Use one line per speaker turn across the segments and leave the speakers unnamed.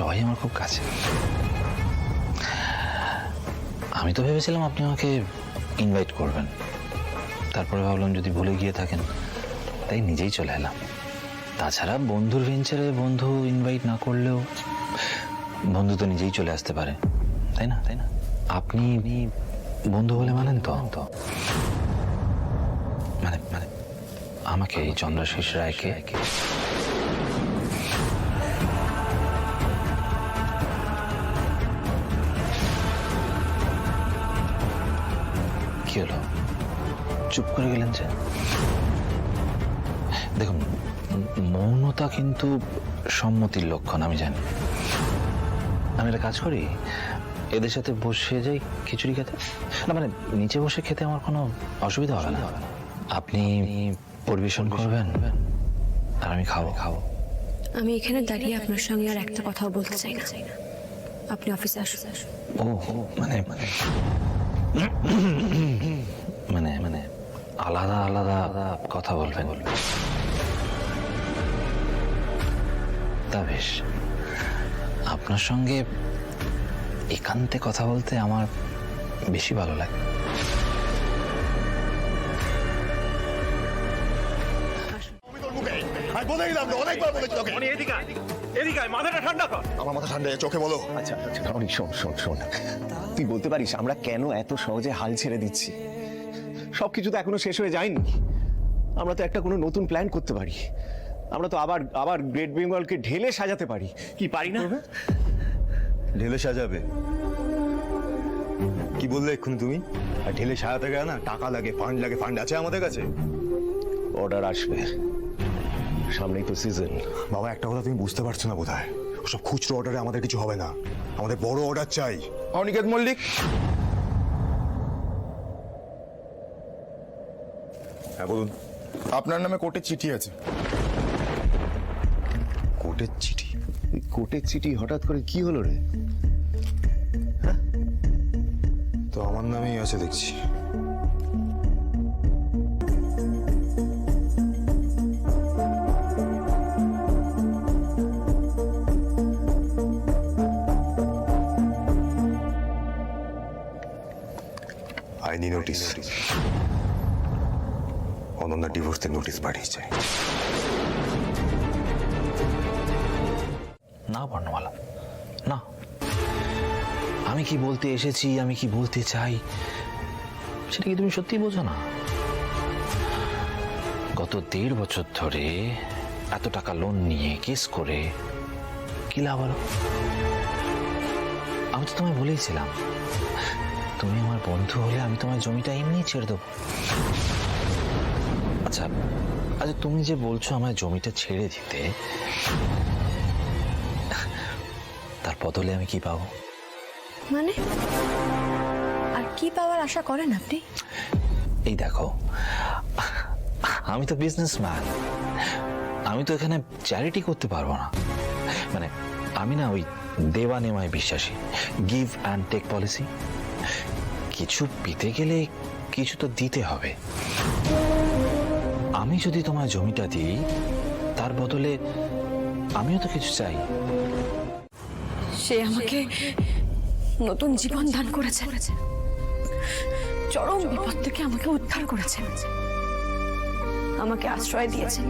সবাই আমার খুব কাছে। আমি তো ভেবেছিলাম আপনি আমাকে ইনভাইট করবেন, তারপরে ভাবলাম যদি ভুলে গিয়ে থাকেন, তাই নিজেই চলে এলাম। তাছাড়া বন্ধুর ভেঞ্চারে বন্ধু ইনভাইট না করলেও বন্ধু তো নিজেই চলে আসতে পারে, তাই না? আপনি বন্ধু বলে মানেন তো? মানে মানে আমাকে, এই চন্দ্রাশিস রায়কে। কি হলো, চুপ করে গেলেন যে? দেখুন, মৌনতা কিন্তু সম্মতির লক্ষণ, আমি জানি। আমি একটা কাজ করি, এদের সাথে বসে যাই খিচুড়ি খেতে। না মানে নিচে বসে খেতে আমার কোনো অসুবিধা হবে না। আপনি পরিবেশন করবেন আর আমি খাবো।
আমি এখানে দাঁড়িয়ে আপনার সঙ্গে আর একটা কথাও বলতে চাই না। আপনি অফিসে আসুন।
ও মানে মানে মানে আলাদা আলাদা কথা বলবেন? তা বেশ, আপনার সঙ্গে একান্তে কথা বলতে আমার বেশি ভালো লাগে।
আমার মাথা ঠান্ডা, চোখে বলো।
আচ্ছা অনেক শোন, তুই বলতে পারিস আমরা কেন এত সহজে হাল ছেড়ে দিচ্ছি? সবকিছু তো এখনো শেষ হয়ে যায়নি। আমরা তো একটা কোনো নতুন প্ল্যান করতে পারি। আমরা তো আবার গ্রেট বেঙ্গলকে ঢেলে সাজাতে পারি, কি পারি না?
ঢেলে সাজাবে? কি বললে এক্ষুনি তুমি? আর ঢেলে সাজাতে গেলে না টাকা লাগে, ফান্ড লাগে। ফান্ড আছে আমাদের কাছে।
অর্ডার আসবে, সামনেই তো সিজন।
বাবা, একটা কথা তুমি বুঝতে পারছো না বোধহয়। ওসব খুচরো অর্ডারে আমাদের কিছু হবে না, আমাদের বড় অর্ডার চাই। অনিকেত মল্লিক। হ্যাঁ বলুন।
আপনার নামে কোর্টে চিঠি আছে।
কোর্টের চিঠি?
কোর্টের চিঠি হঠাৎ করে কি হলো রে?
তো আমার নামেই আছে দেখছি। আইনি নোটিশ। অনন্যা ডিভোর্সের নোটিশ পাঠিয়েছে।
না বর্ণমালা, না। আমি কি বলতে এসেছি, আমি কি বলতে চাই, সেটা কি তুমি সত্যি বোঝো না? গত 1.5 বছর ধরে এত টাকা লোন নিয়ে কেস করে কি লাভ হলো? আমি তো তোমায় বলেইছিলাম, তুমি আমার বন্ধু হলে আমি তোমার জমিটা এমনি ছেড়ে দেবো। আচ্ছা, তুমি যে বলছো আমার জমিটা ছেড়ে দিতে, তার বদলে আমি কি পাবো?
মানে আর কি পাওয়ার আশা করেন আপনি?
এই দেখো, আমি তো বিজনেসম্যান, আমি তো এখানে চ্যারিটি করতে পারবো না। মানে আমি না ওই দেওয়া নেওয়ায় বিশ্বাসী, গিভ অ্যান্ড টেক পলিসি। কিছু পেতে গেলে কিছু তো দিতে হবে। আমি যদি তোমার জমিটা দিই, তার বদলে আমিও তো কিছু চাই।
সে আমাকে নতুন জীবন দান করেছে, চরম বিপদ থেকে আমাকে উদ্ধার করেছে, আমাকে আশ্রয় দিয়েছে,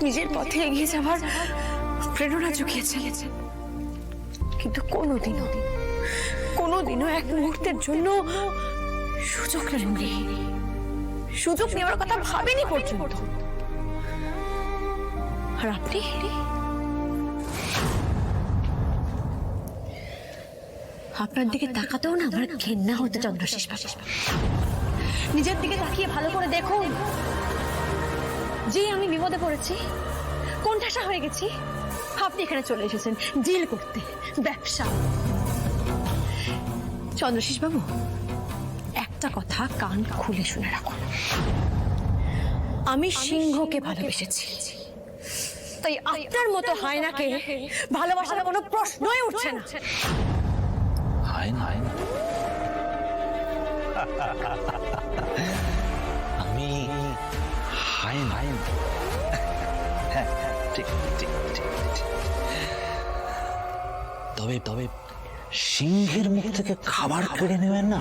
নিজের পথে এগিয়ে যাবার প্রেরণা জুগিয়েছে। কিন্তু কোনোদিনও এক মুহূর্তের জন্য সুযোগ নেননি, সুযোগ নেওয়ার কথা ভাবেনি পর্যন্ত। আর আপনি আপনার দিকে তাকাতেও না আমার ঘেন্না হতে চন্দ্রশেষ বাবু। নিজের দিকে তাকিয়ে ভালো করে দেখুন, যে আমি বিপদে পড়েছি, কোণঠাসা হয়ে গেছি, আপনি এখানে চলে এসেছেন ডিল করতে, ব্যবসা। চন্দ্রশেষ বাবু, একটা কথা কান খুলে শুনে রাখুন, আমি সিংহকে ভালোবেসেছি, তাই আপনার মতো হায়নাকে ভালোবাসার কোনো প্রশ্নই উঠছে না।
হায়না? আমি হায়না? ঠিক ঠিক ঠিক ঠিক। তবে তবে সিংহের মুখ থেকে খাবার কেড়ে নেবেন না,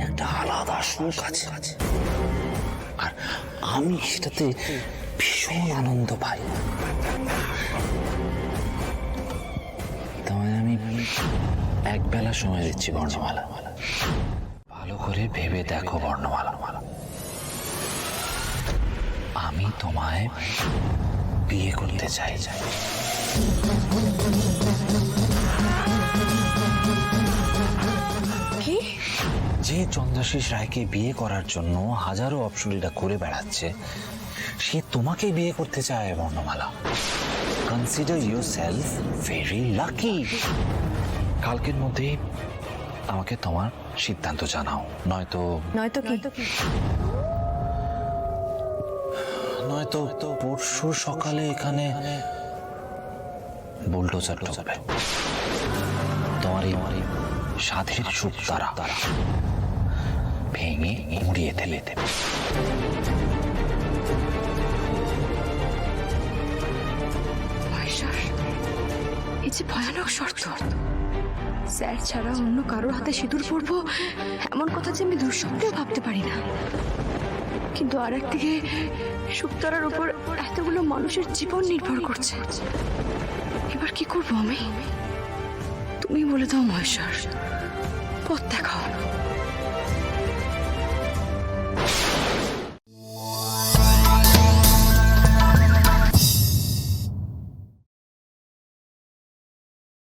একটা আলাদা সুখ আছে, আর আমি সেটাতে ভীষণ আনন্দ পাই। তোমায় আমি এক বেলা সময় দিচ্ছি বর্ণমালা, ভালো করে ভেবে দেখো বর্ণমালা, আমি তোমায় বিয়ে করতে চাই।
কি?
যে চন্দ্রাশিস রায়কে বিয়ে করার জন্য হাজারো অপশলীরা করে বেড়াচ্ছে, সে তোমাকে বিয়ে করতে চায় বর্ণমালা। Consider yourself very lucky. কালকের মধ্যেই আমাকে তোমার সিদ্ধান্ত জানাও, নয়তো নয়তো পরশু সকালে এখানে বুলডোজার ঢুকবে। তোমার এই সাধের সুখ তারা ভেঙে মুড়িয়ে ফেলে দেবে।
এই যে ভয়ানক শর্ত, স্যার ছাড়া অন্য কারোর হাতে সিঁদুর পরবো এমন কথা যে আমি দুঃস্বপ্নেও ভাবতে পারি না। কিন্তু আর একদিকে শুক্তারার উপর এতগুলো মানুষের জীবন নির্ভর করছে। এবার কি করবো আমি? তুমি বলে দাও মহেশ্বর, পথ দেখাও।